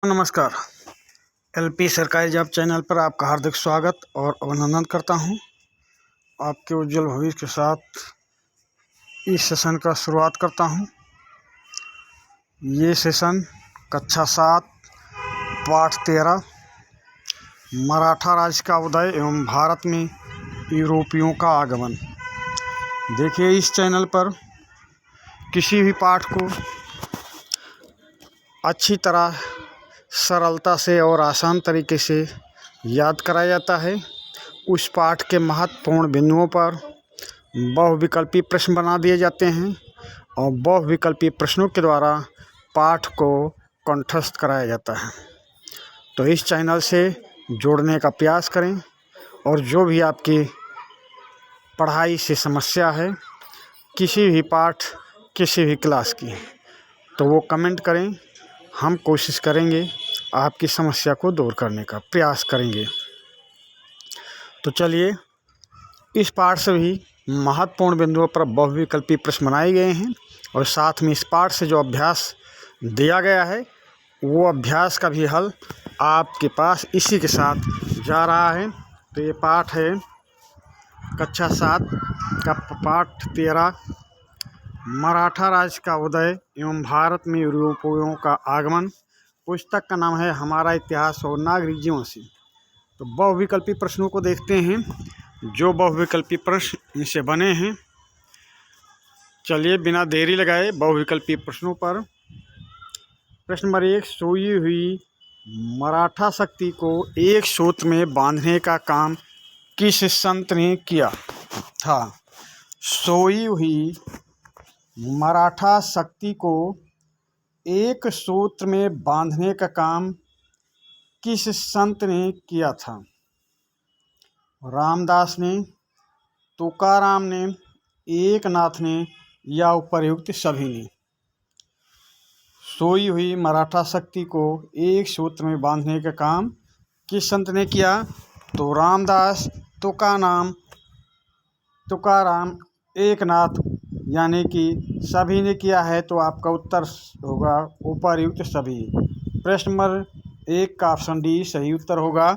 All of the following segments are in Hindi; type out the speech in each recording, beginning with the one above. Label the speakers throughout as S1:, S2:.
S1: नमस्कार। एलपी सरकारी जॉब चैनल पर आपका हार्दिक स्वागत और अभिनंदन करता हूं। आपके उज्जवल भविष्य के साथ इस सेशन का शुरुआत करता हूं। ये सेशन कक्षा 7 पाठ 13 मराठा राज्य का उदय एवं भारत में यूरोपियों का आगमन। देखिए, इस चैनल पर किसी भी पाठ को अच्छी तरह सरलता से और आसान तरीके से याद कराया जाता है। उस पाठ के महत्वपूर्ण बिंदुओं पर बहुविकल्पी प्रश्न बना दिए जाते हैं और बहुविकल्पी प्रश्नों के द्वारा पाठ को कंठस्थ कराया जाता है। तो इस चैनल से जुड़ने का प्रयास करें और जो भी आपकी पढ़ाई से समस्या है, किसी भी पाठ, किसी भी क्लास की, तो वो कमेंट करें। हम कोशिश करेंगे आपकी समस्या को दूर करने का प्रयास करेंगे। तो चलिए, इस पाठ से भी महत्वपूर्ण बिंदुओं पर बहुविकल्पी प्रश्न बनाए गए हैं और साथ में इस पाठ से जो अभ्यास दिया गया है वो अभ्यास का भी हल आपके पास इसी के साथ जा रहा है। तो ये पाठ है कक्षा 7 का पाठ 13 मराठा राज्य का उदय एवं भारत में यूरोपियों का आगमन। पुस्तक का नाम है हमारा इतिहास और नागरिक जीवन से। तो बहुविकल्पी प्रश्नों को देखते हैं, जो बहुविकल्पी प्रश्न इनसे बने हैं। चलिए, बिना देरी लगाए बहुविकल्पी प्रश्नों पर। प्रश्न नंबर 1, सोई हुई मराठा शक्ति को एक सूत्र में बांधने का काम किस संत ने किया था? सोई हुई मराठा शक्ति को एक सूत्र में बांधने का काम किस संत ने किया था? रामदास ने, तुकाराम ने, एकनाथ ने या उपर्युक्त सभी ने? सोई हुई मराठा शक्ति को एक सूत्र में बांधने का काम किस संत ने किया? तो रामदास, तुकाराम, एकनाथ यानी कि सभी ने किया है। तो आपका उत्तर होगा उपर्युक्त सभी। प्रश्न नंबर 1 का ऑप्शन डी सही उत्तर होगा।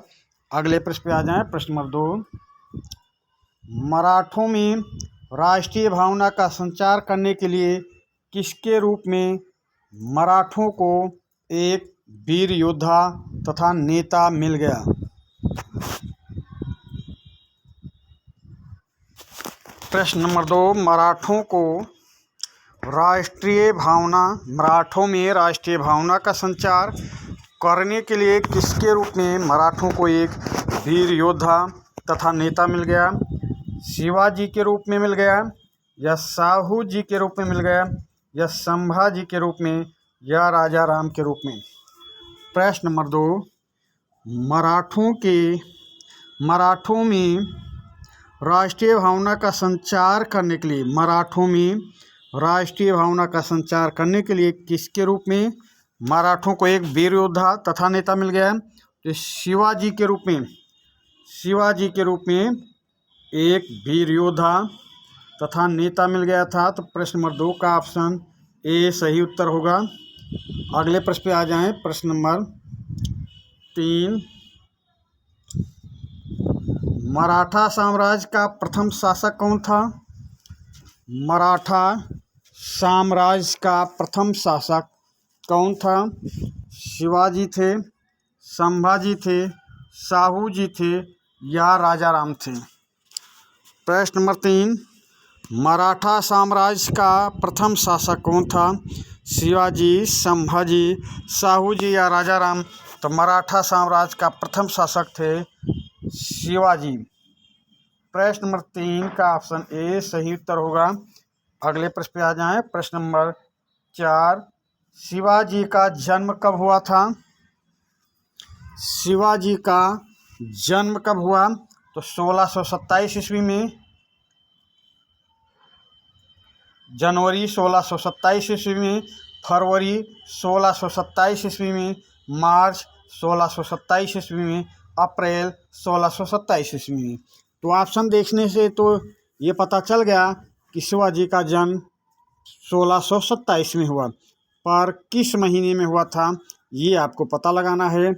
S1: अगले प्रश्न पे आ जाएं। प्रश्न नंबर 2, मराठों में राष्ट्रीय भावना का संचार करने के लिए किसके रूप में मराठों को एक वीर योद्धा तथा नेता मिल गया? प्रश्न नंबर 2, मराठों में राष्ट्रीय भावना का संचार करने के लिए किसके रूप में मराठों को एक वीर योद्धा तथा नेता मिल गया? शिवाजी के रूप में मिल गया, या साहू जी के रूप में मिल गया, या संभाजी के रूप में, या राजा राम के रूप में? प्रश्न नंबर 2, मराठों में राष्ट्रीय भावना का संचार करने के लिए, मराठों में राष्ट्रीय भावना का संचार करने के लिए किसके रूप में मराठों को एक वीर योद्धा तथा नेता मिल गया? तो शिवाजी के रूप में एक वीर योद्धा तथा नेता मिल गया था। तो प्रश्न नंबर 2 का ऑप्शन ए सही उत्तर होगा। अगले प्रश्न पे आ जाएं। प्रश्न नंबर 3, मराठा साम्राज्य का प्रथम शासक कौन था? मराठा साम्राज्य का प्रथम शासक कौन था? शिवाजी थे, संभाजी थे, साहू जी थे, या राजा राम थे? प्रश्न नंबर 3, मराठा साम्राज्य का प्रथम शासक कौन था? शिवाजी, संभाजी, साहू जी या राजा राम? तो मराठा साम्राज्य का प्रथम शासक थे शिवाजी। प्रश्न नंबर 3 का ऑप्शन ए सही उत्तर होगा। अगले प्रश्न पे आ जाएं। प्रश्न नंबर 4, शिवाजी का जन्म कब हुआ था? शिवाजी का जन्म कब हुआ? तो 1627 ईस्वी में, जनवरी 1627 ईस्वी में, फरवरी 1627 ईस्वी में, मार्च 1627 ईस्वी में, अप्रैल 1627 ईस्वी में? तो ऑप्शन देखने से तो ये पता चल गया कि शिवाजी का जन्म 1627 में हुआ, पर किस महीने में हुआ था ये आपको पता लगाना है।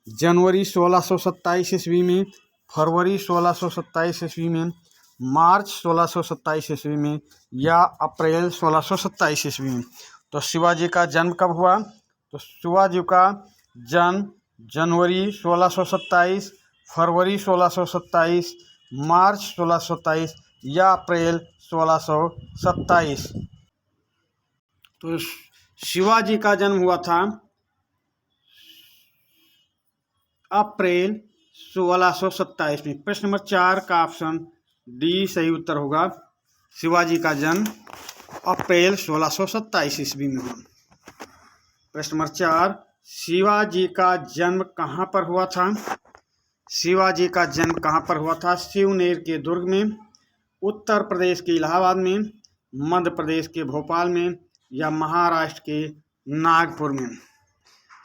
S1: जनवरी 1627 ईस्वी में, फरवरी 1627 ईस्वी में, मार्च 1627 ईस्वी में या अप्रैल 1627 ईस्वी में। तो शिवाजी का जन्म कब हुआ? तो शिवाजी का जन्म जनवरी 1627, फरवरी 1627, मार्च 1627 या अप्रैल 1627। तो शिवाजी का जन्म हुआ था अप्रैल 1627 में। प्रश्न नंबर 4 का ऑप्शन डी सही उत्तर होगा। शिवाजी का जन्म अप्रैल 1627 ईस्वी में हुआ। प्रश्न नंबर 4, शिवाजी का जन्म कहाँ पर हुआ था? शिवाजी का जन्म कहाँ पर हुआ था? शिवनेर के दुर्ग में, उत्तर प्रदेश के इलाहाबाद में, मध्य प्रदेश के भोपाल में या महाराष्ट्र के नागपुर में।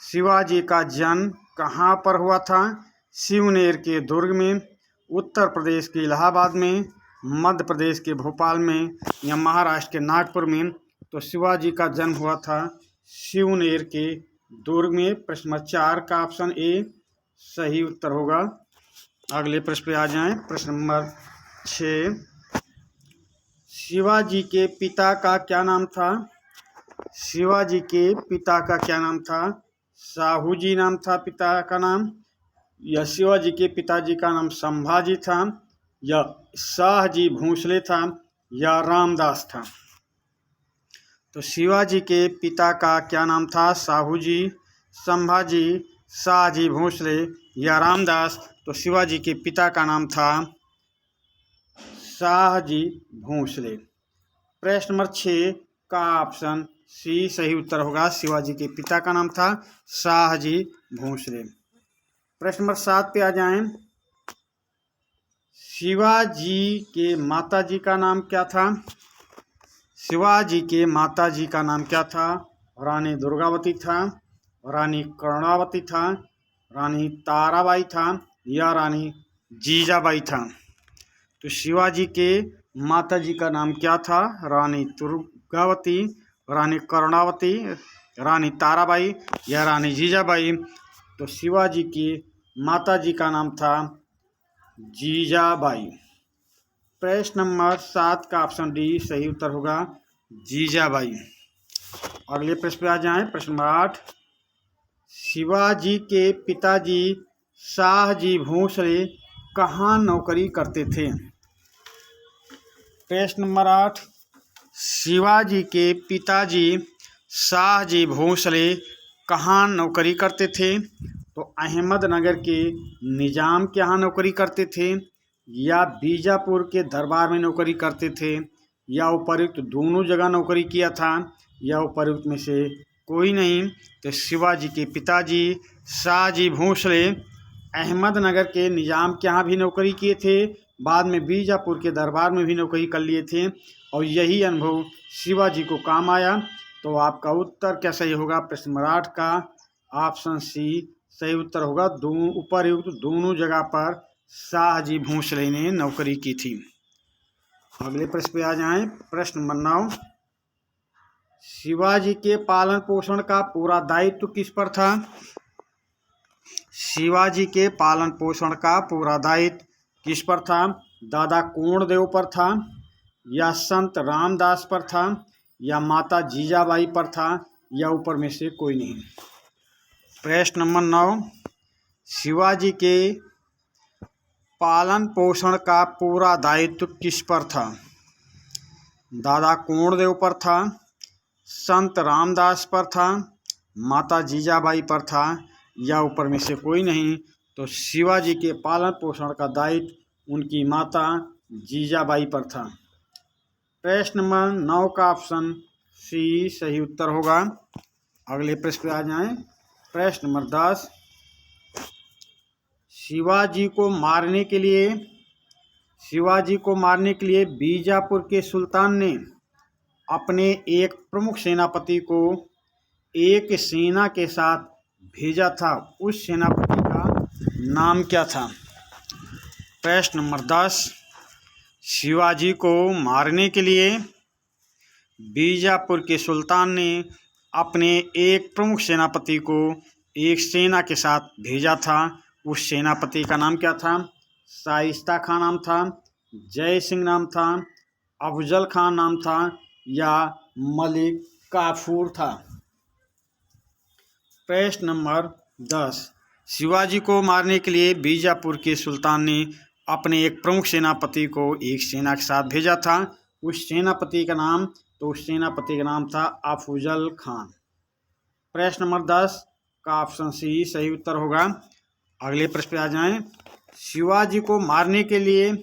S1: शिवाजी का जन्म कहाँ पर हुआ था? शिवनेर के दुर्ग में, उत्तर प्रदेश के इलाहाबाद में, मध्य प्रदेश के भोपाल में या महाराष्ट्र के नागपुर में। तो शिवाजी का जन्म हुआ था शिवनेर के दुर्ग में। प्रश्न नंबर 4 का ऑप्शन ए सही उत्तर होगा। अगले प्रश्न पे आ जाएं। प्रश्न नंबर 6, शिवाजी के पिता का क्या नाम था? शिवाजी के पिता का क्या नाम था? साहूजी नाम था पिता का नाम, या शिवाजी के पिताजी का नाम संभाजी था, या शाहजी भोसले था, या रामदास था। तो शिवाजी के पिता का क्या नाम था? साहूजी, संभाजी, शाहजी भोसले या रामदास। तो शिवाजी के पिता का नाम था शाहजी भोसले। प्रश्न नंबर 6 का ऑप्शन सी सही उत्तर होगा। शिवाजी के पिता का नाम था शाहजी भोसले। प्रश्न नंबर 7 पे आ जाएं। शिवाजी के माताजी का नाम क्या था? शिवाजी के माताजी का नाम क्या था? रानी दुर्गावती था, रानी कर्णावती था, रानी ताराबाई था या रानी जीजाबाई था। तो शिवाजी के माताजी का नाम क्या था? रानी दुर्गावती, रानी कर्णावती, रानी ताराबाई या रानी जीजाबाई। तो शिवाजी की माताजी का नाम था जीजाबाई। प्रश्न नंबर 7 का ऑप्शन डी सही उत्तर होगा, जीजाबाई। अगले प्रश्न पे आ जाएं। प्रश्न नंबर 8, शिवाजी के पिताजी शाहजी भोसले कहाँ नौकरी करते थे? प्रश्न नंबर 8, शिवाजी के पिताजी शाहजी भोसले कहाँ नौकरी करते थे? तो अहमदनगर के निजाम के यहाँ नौकरी करते थे, या बीजापुर के दरबार में नौकरी करते थे, या उपर्युक्त दोनों जगह नौकरी किया था, या उपर्युक्त में से कोई नहीं। तो शिवाजी के पिताजी शाहजी भोसले अहमदनगर के निजाम के यहाँ भी नौकरी किए थे, बाद में बीजापुर के दरबार में भी नौकरी कर लिए थे, और यही अनुभव शिवाजी को काम आया। तो आपका उत्तर क्या सही होगा? प्रश्न नंबर 8 का ऑप्शन सी सही उत्तर होगा। उपर्युक्त दोनों जगह पर शाहजी भोसले ने नौकरी की थी। अगले प्रश्न पे आ जाएं। प्रश्न नंबर 9, शिवाजी के पालन पोषण का पूरा दायित्व किस पर था? शिवाजी के पालन पोषण का पूरा दायित्व किस पर था? दादा कोंडदेव पर था, या संत रामदास पर था, या माता जीजाबाई पर था, या ऊपर में से कोई नहीं। प्रश्न नंबर 9, शिवाजी के पालन पोषण का पूरा दायित्व किस पर था? दादा कोंडदेव पर था, संत रामदास पर था, माता जीजाबाई पर था, या ऊपर में से कोई नहीं। तो शिवाजी के पालन पोषण का दायित्व उनकी माता जीजाबाई पर था। प्रश्न नंबर 9 का ऑप्शन सी सही उत्तर होगा। अगले प्रश्न पे आ जाएं। प्रश्न नंबर 10, शिवाजी को मारने के लिए बीजापुर के सुल्तान ने अपने एक प्रमुख सेनापति को एक सेना के साथ भेजा था। उस सेनापति का नाम क्या था? प्रश्न नंबर 10, शिवाजी को मारने के लिए बीजापुर के सुल्तान ने अपने एक प्रमुख सेनापति को एक सेना के साथ भेजा था। उस सेनापति का नाम क्या था? शाइस्ता खां नाम था, जय सिंह नाम था, अफजल खान नाम था या मलिक काफूर था। प्रश्न नंबर 10, शिवाजी को मारने के लिए बीजापुर के सुल्तान ने अपने एक प्रमुख सेनापति को एक सेना के साथ भेजा था। उस सेनापति का नाम था अफजल खान। प्रश्न नंबर 10 का ऑप्शन सी सही उत्तर होगा। अगले प्रश्न पे आ जाएं। शिवाजी को मारने के लिए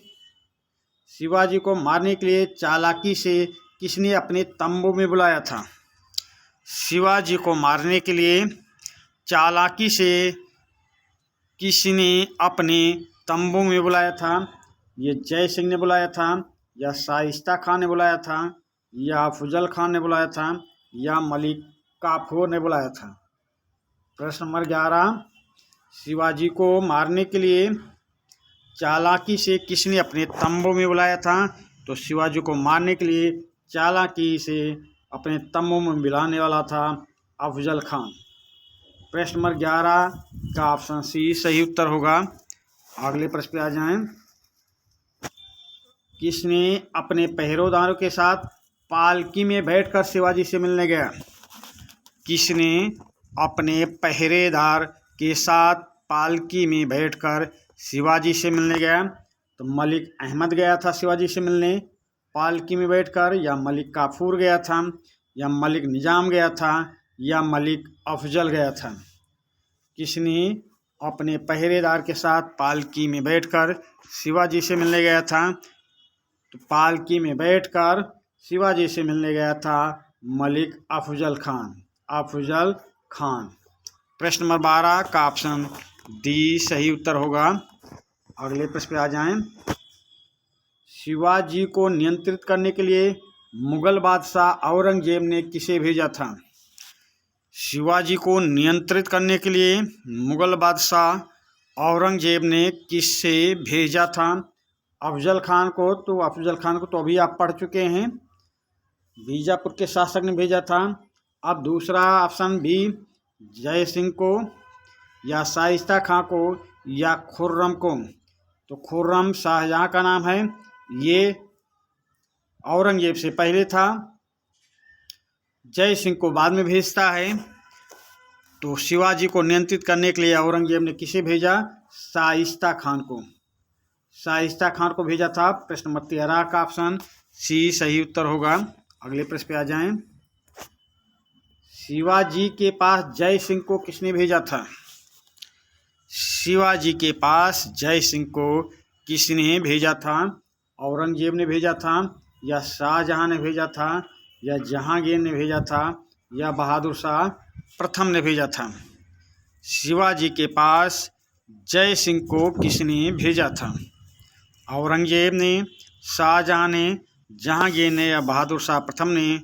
S1: चालाकी से किसने अपने तंबू में बुलाया था? शिवाजी को मारने के लिए चालाकी से किसने अपने तंबू में बुलाया था? ये जय सिंह ने बुलाया था, या शाइस्ता खान ने बुलाया था, या अफजल खान ने बुलाया था, या मलिक काफूर ने बुलाया था। प्रश्न नंबर 11, शिवाजी को मारने के लिए चालाकी से किसने अपने तंबू में बुलाया था? तो शिवाजी को मारने के लिए चालाकी से अपने तंबू में बुलाने वाला था अफजल खान। प्रश्न नंबर 11 का ऑप्शन सी सही उत्तर होगा। अगले प्रश्न पे आ जाएं। किसने अपने पहरेदारों के साथ पालकी में बैठकर शिवाजी से मिलने गया? किसने अपने पहरेदार के साथ पालकी में बैठकर शिवाजी से मिलने गया? तो मलिक अहमद गया था शिवाजी से मिलने पालकी में बैठकर, या मलिक काफूर गया था, या मलिक निजाम गया था, या मलिक अफजल गया था। किसने अपने पहरेदार के साथ पालकी में बैठकर शिवाजी से मिलने गया था? तो पालकी में बैठकर शिवाजी से मिलने गया था मलिक अफजल खान। प्रश्न नंबर 12 का ऑप्शन डी सही उत्तर होगा। अगले प्रश्न पे आ जाएं। शिवाजी को नियंत्रित करने के लिए मुगल बादशाह औरंगजेब ने किसे भेजा था? शिवाजी को नियंत्रित करने के लिए मुगल बादशाह औरंगजेब ने किससे भेजा था? अफजल खान को। तो अफजल खान को तो अभी आप पढ़ चुके हैं, बीजापुर के शासक ने भेजा था। अब दूसरा ऑप्शन बी, जय सिंह को, या शाइस्ता खां को, या खुर्रम को। तो खुर्रम शाहजहां का नाम है, ये औरंगजेब से पहले था, जय सिंह को बाद में भेजता है। तो शिवाजी को नियंत्रित करने के लिए औरंगजेब ने किसे भेजा? शाइस्ता खान को भेजा था। प्रश्न नंबर 13 का ऑप्शन सी सही उत्तर होगा। अगले प्रश्न पे आ जाएं। शिवाजी के पास जय सिंह को किसने भेजा था? शिवाजी के पास जय सिंह को किसने भेजा था? औरंगजेब ने भेजा था, या शाहजहां ने भेजा था, या जहांगीर ने भेजा था, या बहादुर शाह प्रथम ने भेजा था? शिवाजी के पास जय सिंह को किसने भेजा था? औरंगजेब ने, शाहजहां ने, जहांगीर ने, या बहादुर शाह प्रथम ने?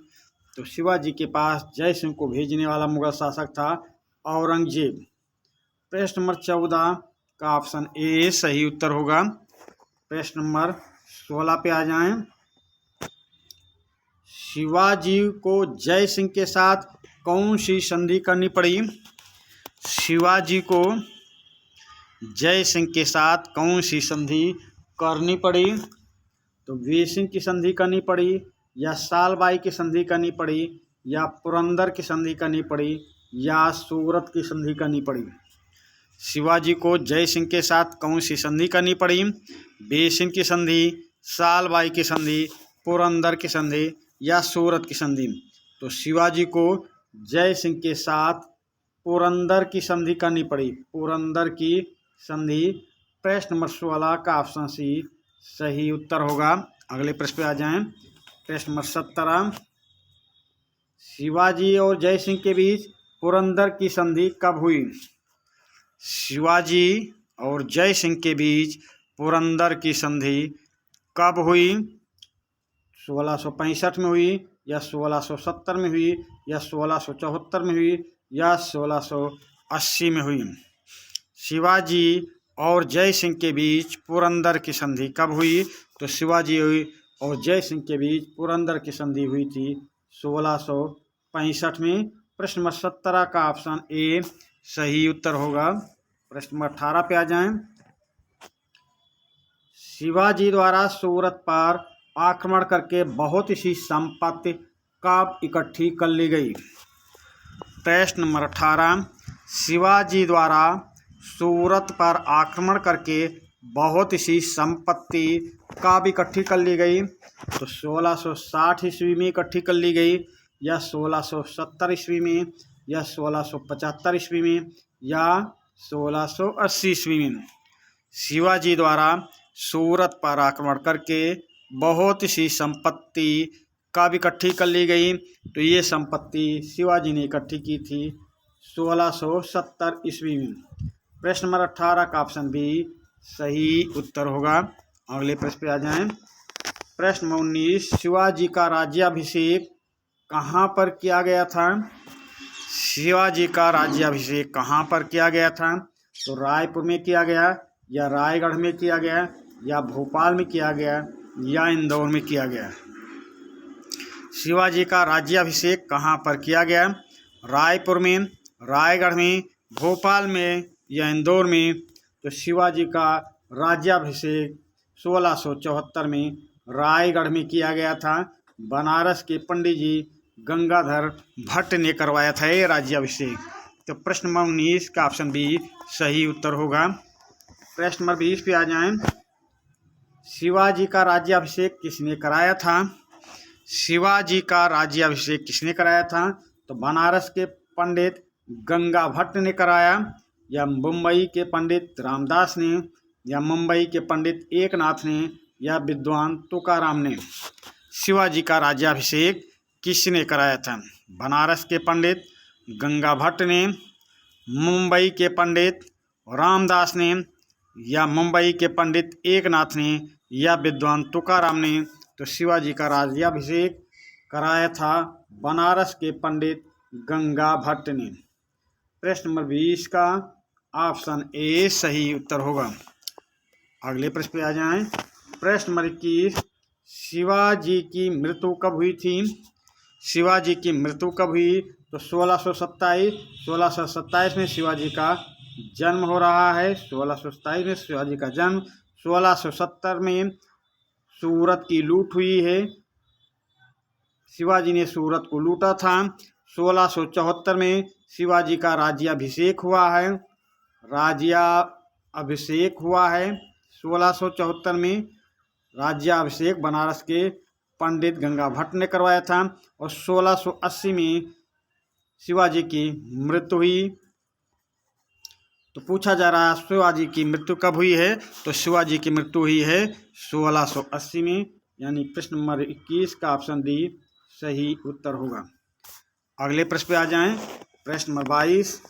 S1: तो शिवाजी के पास जय सिंह को भेजने वाला मुगल शासक था औरंगजेब। प्रश्न नंबर 14 का ऑप्शन ए सही उत्तर होगा। प्रश्न नंबर 16 पे आ जाएं। शिवाजी को जय सिंह के साथ कौन सी संधि करनी पड़ी? शिवाजी को जय सिंह के साथ कौन सी संधि करनी पड़ी? तो वीर सिंह की संधि करनी पड़ी, या सालबाई की संधि करनी पड़ी, या पुरंदर की संधि करनी पड़ी, या सूरत की संधि करनी पड़ी? शिवाजी को जय सिंह के साथ कौन सी संधि करनी पड़ी? वीर सिंह की संधि, सालबाई की संधि, पुरंदर की संधि, या सूरत की संधि? तो शिवाजी को जय सिंह के साथ पुरंदर की संधि करनी पड़ी, पुरंदर की संधि। प्रश्न नंबर 16 का ऑप्शन सी सही उत्तर होगा। अगले प्रश्न पे आ जाएं। प्रश्न नंबर 17, शिवाजी और जय सिंह के बीच पुरंदर की संधि कब हुई? शिवाजी और जय सिंह के बीच पुरंदर की संधि कब हुई? 1665 में हुई, या 1670 में हुई, या 1674 में हुई, या 1680 में हुई? शिवाजी और जय सिंह के बीच पुरंदर की संधि कब हुई? तो शिवाजी और जय सिंह के बीच पुरंदर की संधि हुई थी 1665 में, प्रश्न नंबर 17 का ऑप्शन ए सही उत्तर होगा। प्रश्न नंबर 18 पे आ जाएं। शिवाजी द्वारा सूरत पर आक्रमण करके बहुत सी संपत्ति कब इकट्ठी कर ली गई। प्रश्न नंबर 18, शिवाजी द्वारा सूरत पर आक्रमण करके बहुत सी संपत्ति कब इकट्ठी कर ली गई। तो 1660 ईस्वी में इकट्ठी कर ली गई, या 1670 ईस्वी में, या 1675 ईस्वी में, या 1680 ईस्वी में। शिवाजी द्वारा सूरत पर आक्रमण करके बहुत सी संपत्ति कब इकट्ठी कर ली गई। तो ये संपत्ति शिवाजी ने इकट्ठी की थी 1670 ईस्वी में। प्रश्न नंबर 18 का ऑप्शन बी सही उत्तर होगा। अगले प्रश्न पे आ जाएं। प्रश्न नंबर 19, शिवाजी का राज्याभिषेक कहाँ पर किया गया था। शिवाजी का राज्याभिषेक कहाँ पर किया गया था। तो रायपुर में किया गया, या रायगढ़ में किया गया, या भोपाल में किया गया, या इंदौर में किया गया। शिवाजी का राज्याभिषेक कहाँ पर किया गया। रायपुर में, रायगढ़ में, भोपाल में, या इंदौर में। तो शिवाजी का राज्याभिषेक 1674 में रायगढ़ में किया गया था। बनारस के पंडित जी गंगाधर भट्ट ने करवाया था ये राज्याभिषेक। तो प्रश्न नंबर 19 का ऑप्शन बी सही उत्तर होगा। प्रश्न नंबर 20 पे आ जाएं। शिवाजी का राज्याभिषेक किसने कराया था। शिवाजी का राज्याभिषेक किसने कराया था। तो बनारस के पंडित गंगा भट्ट ने कराया, या मुंबई के पंडित रामदास ने, या मुंबई के पंडित एकनाथ ने, या विद्वान तुकाराम ने। शिवाजी का राज्याभिषेक किसने कराया था। बनारस के पंडित गंगा भट्ट ने, मुंबई के पंडित रामदास ने, या मुंबई के पंडित एकनाथ ने, या विद्वान तुकाराम ने। तो शिवाजी का राज्याभिषेक कराया था बनारस के पंडित गंगा भट्ट ने। प्रश्न नंबर 20 का ऑप्शन ए सही उत्तर होगा। अगले प्रश्न पे आ जाएं। प्रश्न नंबर 21, शिवाजी की मृत्यु कब हुई थी। शिवाजी की मृत्यु कब हुई। तो 1627 में शिवाजी का जन्म हो रहा है। 1627 में शिवाजी का जन्म। 1670 में सूरत की लूट हुई है। शिवाजी ने सूरत को लूटा था। 1674 में शिवाजी का राज्याभिषेक हुआ है। राज्याभिषेक हुआ है 1674 में। राज्याभिषेक बनारस के पंडित गंगा भट्ट ने करवाया था। और 1680 में शिवाजी की मृत्यु हुई। तो पूछा जा रहा है शिवाजी की मृत्यु कब हुई है। तो शिवाजी की मृत्यु हुई है 1680 में, यानी प्रश्न नंबर 21 का ऑप्शन डी सही उत्तर होगा। अगले प्रश्न पे आ जाएं। प्रश्न नंबर 22,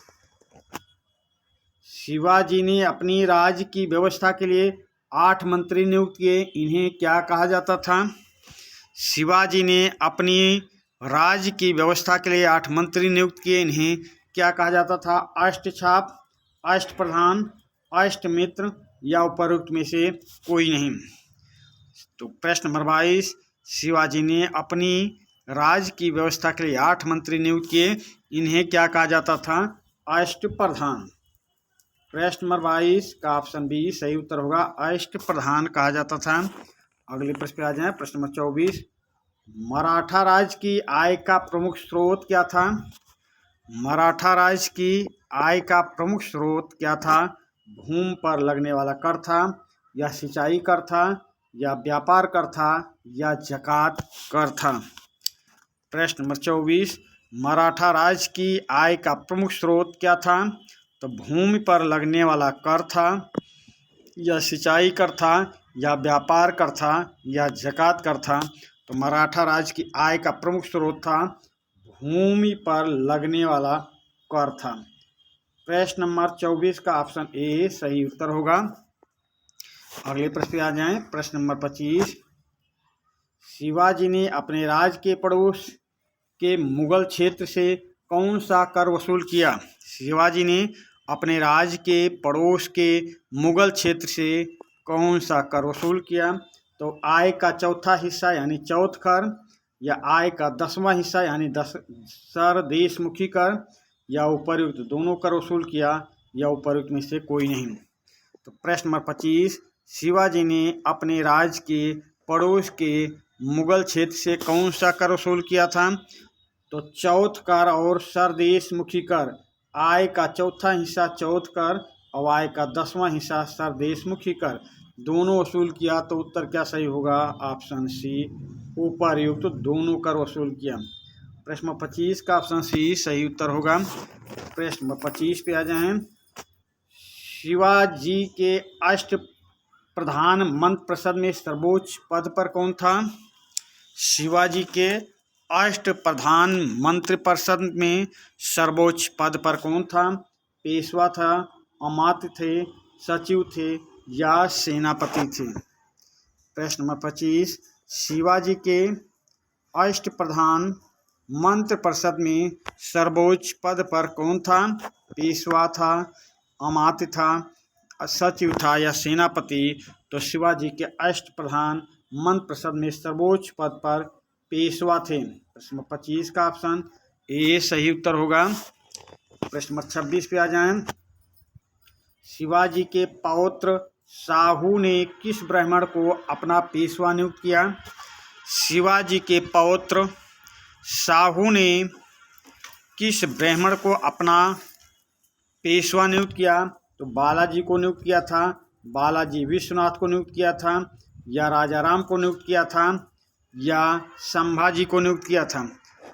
S1: शिवाजी ने अपनी राज्य की व्यवस्था के लिए 8 मंत्री नियुक्त किए, इन्हें क्या कहा जाता था। शिवाजी ने अपनी राज्य की व्यवस्था के लिए 8 मंत्री नियुक्त किए, इन्हें क्या कहा जाता था। अष्टछाप, अष्टप्रधान, अष्टमित्र, या उपरोक्त में से कोई नहीं। तो प्रश्न नंबर 22, शिवाजी ने अपनी राज्य की व्यवस्था के लिए 8 मंत्री नियुक्त किए, इन्हें क्या कहा जाता था। अष्टप्रधान। प्रश्न नंबर 22 का ऑप्शन बी सही उत्तर होगा। अष्टप्रधान कहा जाता था। अगले प्रश्न पे आ जाएं। प्रश्न नंबर 24, मराठा राज्य की आय का प्रमुख स्रोत क्या था। मराठा राज्य की आय का प्रमुख स्रोत क्या था। भूमि पर लगने वाला कर था, या सिंचाई कर था, या व्यापार कर था, या जकात कर था। प्रश्न नंबर 24, मराठा राज्य की आय का प्रमुख स्रोत क्या था। तो भूमि पर लगने वाला कर था, या सिंचाई कर था, या व्यापार कर था, या जकात कर था। तो मराठा राज्य की आय का प्रमुख स्रोत था भूमि पर लगने वाला कर था। प्रश्न नंबर 24 का ऑप्शन ए सही उत्तर होगा। अगले प्रश्न पे आ जाएं। प्रश्न नंबर 25, शिवाजी ने अपने राज्य के पड़ोस के मुगल क्षेत्र से कौन सा कर वसूल किया। शिवाजी ने अपने राज्य के पड़ोस के मुगल क्षेत्र से कौन सा कर वसूल किया। तो आय का चौथा हिस्सा यानी चौथ कर, या आय का 10वां हिस्सा यानी 10 सरदेशमुखी कर, या उपर्युक्त दोनों कर वसूल किया, या उपर्युक्त में से कोई नहीं। तो प्रश्न नंबर 25, शिवाजी ने अपने राज्य के पड़ोस के मुगल क्षेत्र से कौन सा कर वसूल किया था? तो चौथ कर और सरदेशमुखी कर। आय का चौथा हिस्सा चौथ कर और आय का 10वां हिस्सा सरदेशमुखी कर दोनों वसूल किया। तो उत्तर क्या सही होगा? ऑप्शन सी, उपर्युक्त दोनों कर वसूल किया। प्रश्न नंबर 25 का ऑप्शन सी सही उत्तर होगा। प्रश्न नंबर 25 पे आ जाएं। शिवाजी के अष्ट प्रधान मंत्रिपरिषद में सर्वोच्च पद पर कौन था? शिवाजी के अष्ट प्रधान मंत्रिपरिषद में सर्वोच्च पद पर कौन था? पेशवा था, अमात्य थे, सचिव थे, या सेनापति थे? प्रश्न नंबर 25, शिवाजी के अष्ट प्रधान मंत्रिपरिषद में सर्वोच्च पद पर कौन था? पेशवा था, अमात्य था, सचिव था, या सेनापति? तो शिवाजी के अष्ट प्रधान मंत्रिपरिषद में सर्वोच्च पद पर पेशवा थे। प्रश्न नंबर 25 का ऑप्शन ए सही उत्तर होगा। प्रश्न नंबर 26 पे आ जाएं। शिवाजी के पौत्र साहू ने किस ब्राह्मण को अपना पेशवा नियुक्त किया? शिवाजी के पौत्र साहू ने किस ब्राह्मण को अपना पेशवा नियुक्त किया? तो बालाजी को नियुक्त किया था, बालाजी विश्वनाथ को नियुक्त किया था, या राजा राम को नियुक्त किया था, या संभाजी को नियुक्त किया था?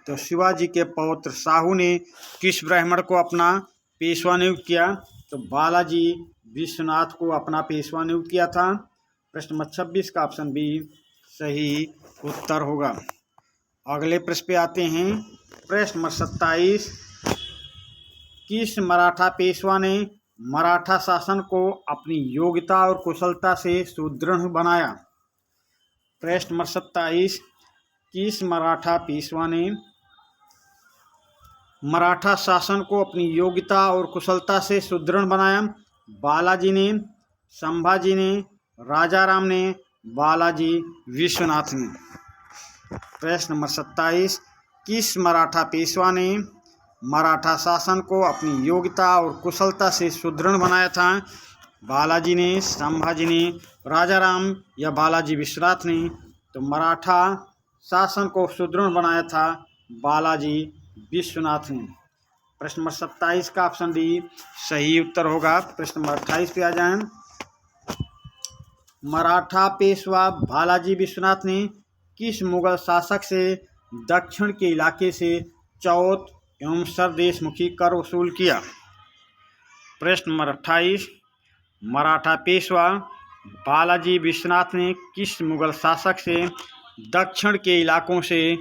S1: तो शिवाजी के पौत्र साहू ने किस ब्राह्मण को अपना पेशवा नियुक्त किया? तो बालाजी विश्वनाथ को अपना पेशवा नियुक्त किया था। प्रश्न नंबर 26 का ऑप्शन बी सही उत्तर होगा। अगले प्रश्न पे आते हैं। प्रश्न नंबर 27, किस मराठा पेशवा ने मराठा शासन को अपनी योग्यता और कुशलता से सुदृढ़ बनाया? प्रश्न नंबर 27, किस मराठा पेशवा ने मराठा शासन को अपनी योग्यता और कुशलता से सुदृढ़ बनाया? बालाजी ने, संभाजी ने, राजा राम ने, बालाजी विश्वनाथ ने? प्रश्न नंबर 27, किस मराठा पेशवा ने मराठा शासन को अपनी योग्यता और कुशलता से सुदृढ़ बनाया था? बालाजी ने, संभाजी ने, राजा राम, या बालाजी विश्वनाथ ने? तो मराठा शासन को सुदृढ़ बनाया था बालाजी विश्वनाथ ने। प्रश्न नंबर 27 का ऑप्शन डी सही उत्तर होगा। प्रश्न नंबर 28 पे आ जाएं। मराठा पेशवा बालाजी विश्वनाथ ने किस मुगल शासक से दक्षिण के इलाके से चौथ एवं सरदेशमुखी कर वसूल किया? प्रश्न नंबर 28, मराठा पेशवा बालाजी विश्वनाथ ने किस मुगल शासक से दक्षिण के इलाकों से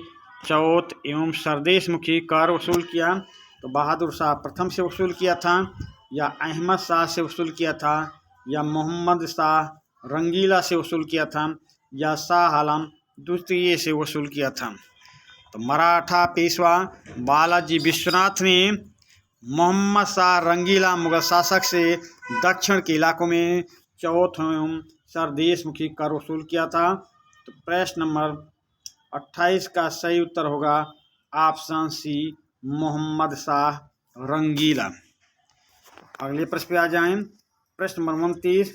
S1: चौथ एवं सरदेशमुखी कर वसूल किया? तो बहादुर शाह प्रथम से वसूल किया था, या अहमद शाह से वसूल किया था, या मोहम्मद शाह रंगीला से वसूल किया था, या शाह आलम द्वितीय से वसूल किया था? तो मराठा पेशवा बालाजी विश्वनाथ ने मोहम्मद शाह रंगीला मुगल शासक से दक्षिण के इलाकों में चौथ एवं सरदेशमुखी कर वसूल किया था। तो प्रश्न नंबर 28 का सही उत्तर होगा ऑप्शन सी, मोहम्मद शाह रंगीला। अगले प्रश्न पे आ जाएं। प्रश्न नंबर 29,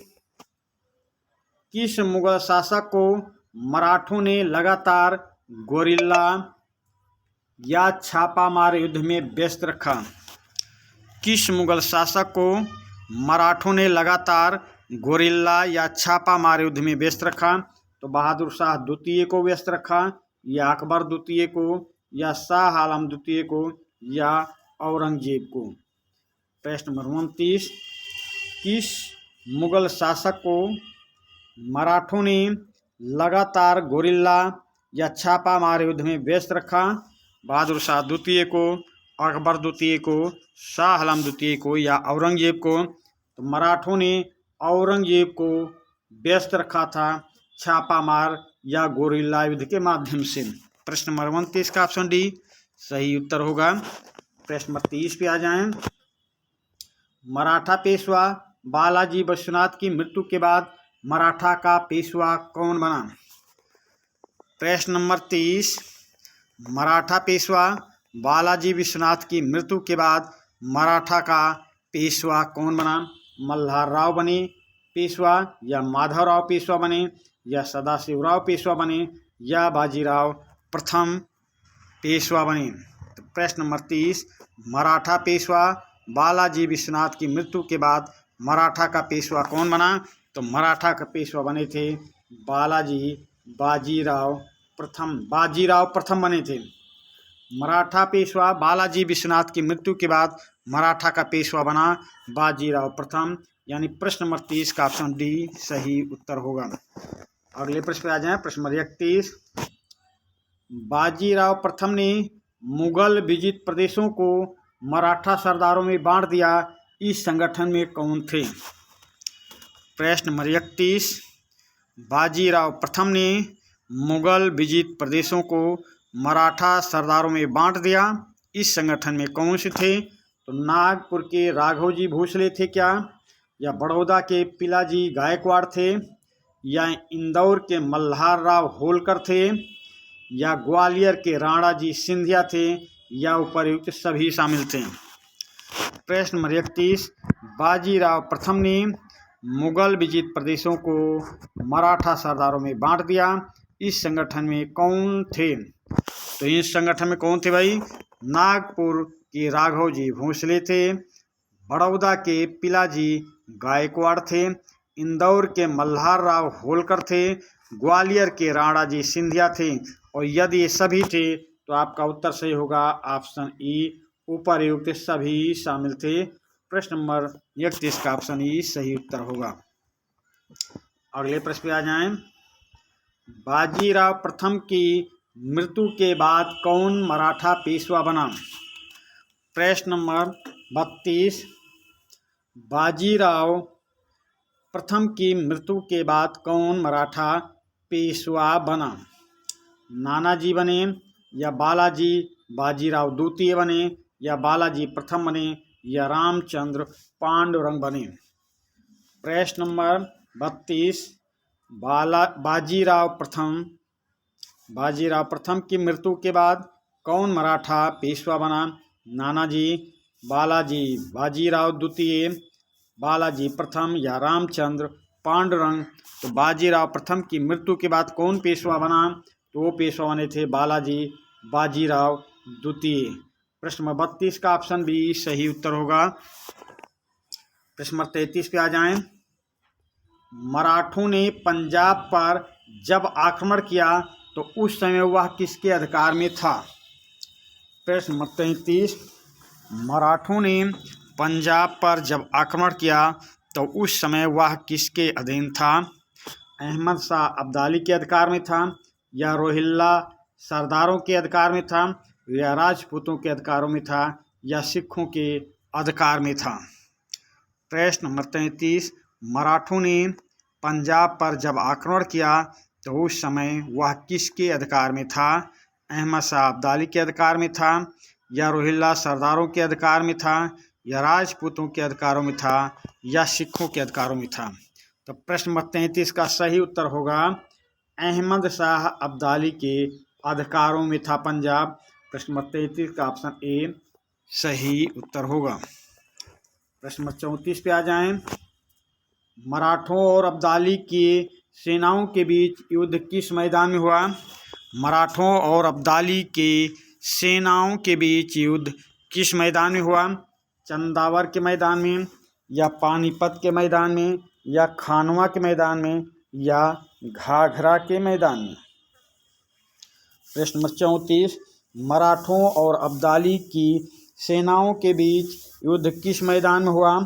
S1: किस मुगल शासक को मराठों ने लगातार गोरिल्ला या छापामार युद्ध में व्यस्त रखा? किस मुगल शासक को मराठों ने लगातार गोरिल्ला या छापामार युद्ध में व्यस्त रखा? तो बहादुर शाह द्वितीय को व्यस्त रखा, या अकबर द्वितीय को, या शाह आलम द्वितीय को, या औरंगजेब को? प्रश्न नंबर 29, किस मुगल शासक को मराठों ने लगातार गोरिल्ला या छापामार युद्ध में व्यस्त रखा? बहादुर शाह द्वितीय को, अकबर द्वितीय को, शाह आलम द्वितीय को, या औरंगजेब को? तो मराठों ने औरंगजेब को व्यस्त रखा था छापामार या गोरिल्ला युद्ध के माध्यम से। प्रश्न नंबर 29 का ऑप्शन डी सही उत्तर होगा। प्रश्न नंबर 30 पे आ जाएं। मराठा पेशवा बालाजी विश्वनाथ की मृत्यु के बाद मराठा का पेशवा कौन बना? प्रश्न नंबर 30, मराठा पेशवा बालाजी विश्वनाथ की मृत्यु के बाद मराठा का पेशवा कौन बना? मल्हारराव बने पेशवा, या माधवराव पेशवा बने, या सदाशिवराव पेशवा बने, या बाजीराव प्रथम पेशवा बने? तो प्रश्न नंबर 30, मराठा पेशवा बालाजी विश्वनाथ की मृत्यु के बाद मराठा का पेशवा कौन बना? तो मराठा का पेशवा बने थे बाजीराव प्रथम बने थे। मराठा पेशवा बालाजी विश्वनाथ की मृत्यु के बाद मराठा का पेशवा बना बाजीराव प्रथम, यानी प्रश्न नंबर 30 का ऑप्शन डी सही उत्तर होगा। अगले प्रश्न पे आ जाए, प्रश्न नंबर 31, बाजीराव प्रथम ने मुगल विजित प्रदेशों को मराठा सरदारों में बांट दिया, इस संगठन में कौन थे? प्रश्न नंबर 31, बाजीराव प्रथम ने मुगल विजित प्रदेशों को मराठा सरदारों में बांट दिया, इस संगठन में कौन से थे? तो नागपुर के राघोजी भोसले थे क्या, या बड़ौदा के पिलाजी गायकवाड़ थे, या इंदौर के मल्हारराव होलकर थे, या ग्वालियर के राणाजी सिंधिया थे, या उपर्युक्त सभी शामिल थे? प्रश्न नंबर 31, बाजीराव प्रथम ने मुगल विजित प्रदेशों को मराठा सरदारों में बांट दिया, इस संगठन में कौन थे? तो इस संगठन में कौन थे भाई? नागपुर के राघोजी भोसले थे, बड़ौदा के पिलाजी गायकवाड़ थे, इंदौर के मल्हारराव होलकर थे, ग्वालियर के राणाजी सिंधिया थे, और यदि ये सभी थे तो आपका उत्तर सही होगा ऑप्शन ई, उपर्युक्त सभी शामिल थे। प्रश्न नंबर 31 का ऑप्शन ई सही उत्तर होगा। अगले प्रश्न पे आ जाएं, बाजीराव प्रथम की मृत्यु के बाद कौन मराठा पेशवा बना? प्रश्न नंबर 32, बाजीराव प्रथम की मृत्यु के बाद कौन मराठा पेशवा बना? नानाजी बने, या बालाजी बाजीराव द्वितीय बने, या बालाजी प्रथम बने, या रामचंद्र पांडुरंग बने? प्रश्न नंबर 32, बाजीराव प्रथम की मृत्यु के बाद कौन मराठा पेशवा बना? नानाजी, बालाजी बाजीराव द्वितीय, बालाजी प्रथम, या रामचंद्र पांडुरंग? तो बाजीराव प्रथम की मृत्यु के बाद कौन पेशवा बना? तो वो पेशवा बने थे बालाजी बाजीराव द्वितीय। प्रश्न नंबर 32 का ऑप्शन बी सही उत्तर होगा। प्रश्न नंबर 33 पे आ जाएं, मराठों ने पंजाब पर जब आक्रमण किया तो उस समय वह किसके अधिकार में था? प्रश्न नंबर 33, मराठों ने पंजाब पर जब आक्रमण किया तो उस समय वह किसके अधीन था? अहमद शाह अब्दाली के अधिकार में था, या रोहिल्ला सरदारों के अधिकार में था, या राजपूतों के अधिकारों में था, या सिखों के अधिकार में था? प्रश्न नंबर 33, मराठों ने पंजाब पर जब आक्रमण किया तो उस समय वह किसके अधिकार में था? अहमद शाह अब्दाली के अधिकार में था, या रोहिल्ला सरदारों के अधिकार में था, या राजपूतों के अधिकारों में था, या सिखों के अधिकारों में था? तो प्रश्न नंबर 33 का सही उत्तर होगा अहमद शाह अब्दाली के अधिकारों में था पंजाब। प्रश्न नंबर 33 का ऑप्शन ए सही उत्तर होगा। प्रश्न नंबर 34 पे आ जाएं, मराठों और अब्दाली की सेनाओं के बीच युद्ध किस मैदान में हुआ? मराठों और अब्दाली के सेनाओं के बीच युद्ध किस मैदान में हुआ? चंदावर के मैदान में, या पानीपत के मैदान में, या खानवा के मैदान में, या घाघरा के मैदान में? प्रश्न नंबर 34, मराठों और अब्दाली की सेनाओं के बीच युद्ध किस मैदान में हुआ?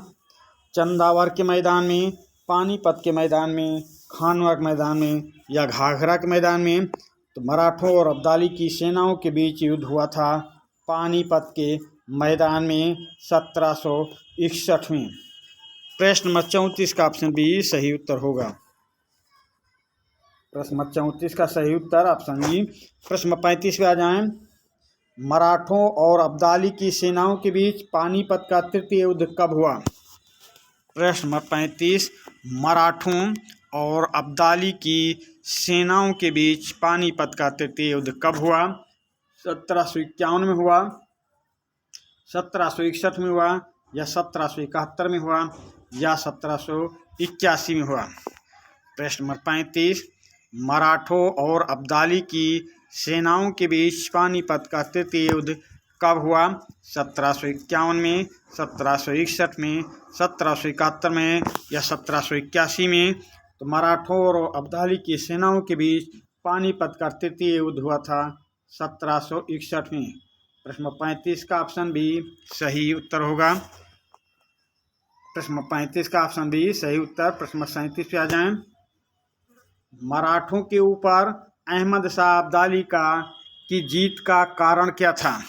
S1: चंदावर के मैदान में, पानीपत के मैदान में, खानवा के मैदान में, या घाघरा के मैदान में? तो मराठों और अब्दाली की सेनाओं के बीच युद्ध हुआ था पानीपत के मैदान में 1761 में। प्रश्न नंबर 34 का ऑप्शन बी सही उत्तर होगा। प्रश्न नंबर 34 का सही उत्तर ऑप्शन बी। प्रश्न नंबर 35 पे आ जाएं, मराठों और अब्दाली की सेनाओं के बीच पानीपत का तृतीय युद्ध कब हुआ? प्रश्न नंबर 35, मराठों और अब्दाली की सेनाओं के बीच पानीपत का तृतीय युद्ध कब हुआ? 1751 में हुआ, 1761 में हुआ, या 1771 में हुआ, या 1781 में हुआ। प्रश्न नंबर 35, मराठों और अब्दाली की सेनाओं के बीच पानीपत का तृतीय युद्ध कब हुआ? 1751 में, 1761 में, 1771 में, या 1781 में? तो मराठों और अब्दाली की सेनाओं के बीच पानीपत का तृतीय युद्ध हुआ था 1761 में। प्रश्न नंबर 35 का ऑप्शन बी सही उत्तर होगा। प्रश्न नंबर 35 का ऑप्शन बी सही उत्तर। प्रश्न नंबर 37 पे आ जाएं। मराठों के ऊपर अहमद शाह अब्दाली की जीत का कारण क्या था?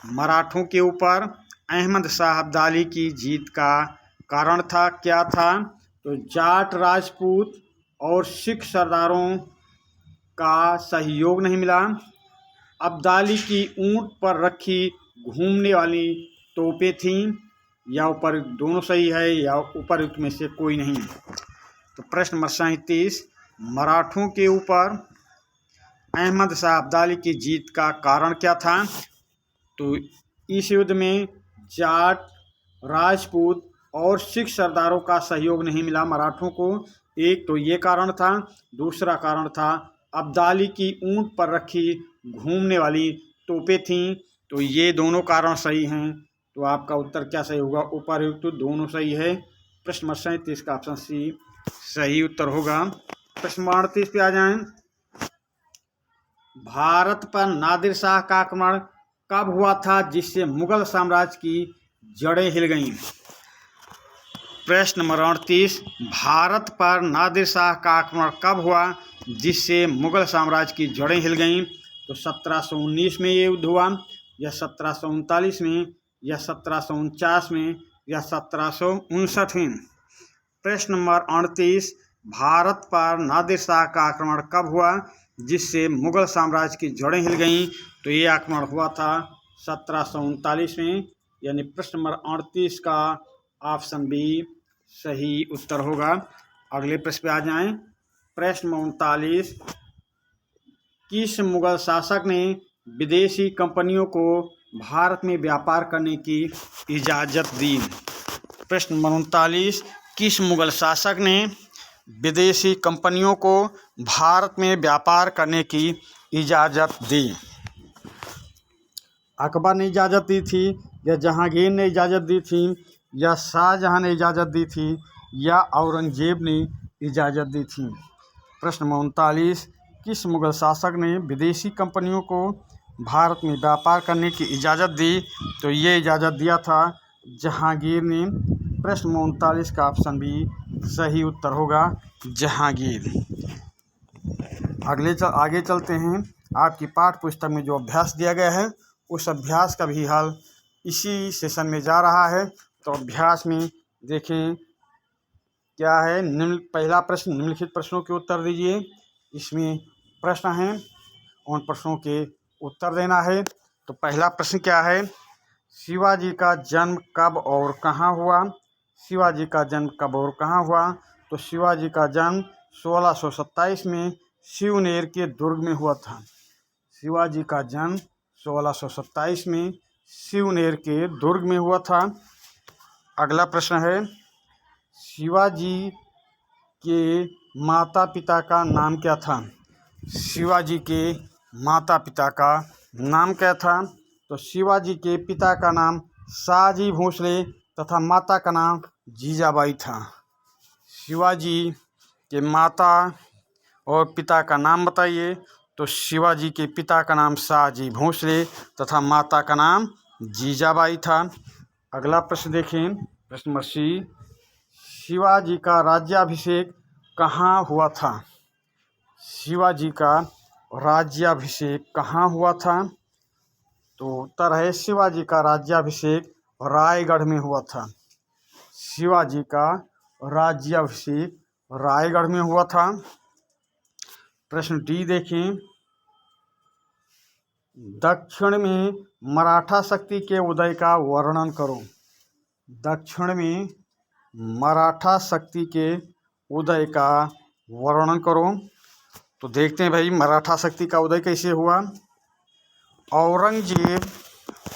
S1: मराठों के ऊपर अहमद शाह अब्दाली की जीत का कारण था क्या था? तो जाट राजपूत और सिख सरदारों का सहयोग नहीं मिला, अब्दाली की ऊंट पर रखी घूमने वाली तोपें थीं, या ऊपर दोनों सही है, या उपरोक्त में से कोई नहीं। तो प्रश्न नंबर 37, मराठों के ऊपर अहमद शाह अब्दाली की जीत का कारण क्या था? तो इस युद्ध में जाट राजपूत और सिख सरदारों का सहयोग नहीं मिला मराठों को। एक तो ये कारण था, दूसरा कारण था अब्दाली की ऊंट पर रखी घूमने वाली तोपें थीं। तो ये दोनों कारण सही हैं। तो आपका उत्तर क्या सही होगा? उपर्युक्त दोनों सही है। प्रश्न नंबर 37 का ऑप्शन सी सही उत्तर होगा। प्रश्न नंबर 38 पे आ जाएं। भारत पर नादिर शाह का आक्रमण कब हुआ था जिससे मुगल साम्राज्य की जड़ें हिल गईं? प्रश्न नंबर 38, भारत पर नादिर शाह का आक्रमण कब हुआ जिससे मुगल साम्राज्य की जड़ें हिल गईं? तो 1719 में ये युद्ध हुआ, या 1739 में, या 1749 में, या 1759 में? प्रश्न नंबर 38, भारत पर नादिर शाह का आक्रमण कब हुआ जिससे मुगल साम्राज्य की जड़ें हिल गईं? तो ये आक्रमण हुआ था 1739 में, यानी प्रश्न नंबर 38 का ऑप्शन बी सही उत्तर होगा। अगले प्रश्न पे आ जाएं। प्रश्न नंबर 39, किस मुगल शासक ने विदेशी कंपनियों को भारत में व्यापार करने की इजाज़त दी? प्रश्न नंबर 39, किस मुगल शासक ने विदेशी कंपनियों को भारत में व्यापार करने की इजाज़त दी? अकबर ने इजाज़त दी थी, या जहांगीर ने इजाज़त दी थी, या शाहजहां ने इजाज़त दी थी, या औरंगजेब ने इजाज़त दी थी? प्रश्न नंबर 39, किस मुगल शासक ने विदेशी कंपनियों को भारत में व्यापार करने की इजाज़त दी? तो ये इजाज़त दिया था जहांगीर ने। प्रश्न नंबर 39 का ऑप्शन बी सही उत्तर होगा, जहांगीर। आगे चलते हैं। आपकी पाठ्य पुस्तक में जो अभ्यास दिया गया है उस अभ्यास का भी हल इसी सेशन में जा रहा है। तो अभ्यास में देखें क्या है। पहला प्रश्न, निम्नलिखित प्रश्नों के उत्तर दीजिए। इसमें प्रश्न हैं, उन प्रश्नों के उत्तर देना है। तो पहला प्रश्न क्या है? शिवाजी का जन्म कब और कहाँ हुआ? शिवाजी का जन्म कब और कहाँ हुआ? तो शिवाजी का जन्म 1627 में शिवनेर के दुर्ग में हुआ था। शिवाजी का जन्म 1627 में शिवनेर के दुर्ग में हुआ था। अगला प्रश्न है, शिवाजी के माता पिता का नाम क्या था? शिवाजी के माता पिता का नाम क्या था? तो शिवाजी के पिता का नाम शाहजी भोसले तथा माता का नाम जीजाबाई था। शिवाजी के माता और पिता का नाम बताइए। तो शिवाजी के पिता का नाम शाहजी भोसले तथा माता का नाम जीजाबाई था। अगला प्रश्न देखें। प्रश्न नंबर सी, शिवाजी का राज्याभिषेक कहाँ हुआ था? शिवाजी का राज्याभिषेक कहाँ हुआ था? तो उत्तर है, शिवाजी का राज्याभिषेक रायगढ़ में हुआ था। शिवाजी का राज्याभिषेक रायगढ़ में हुआ था। प्रश्न डी देखें। दक्षिण में मराठा शक्ति के उदय का वर्णन करो। दक्षिण में मराठा शक्ति के उदय का वर्णन करो। तो देखते हैं भाई मराठा शक्ति का उदय कैसे हुआ। औरंगजेब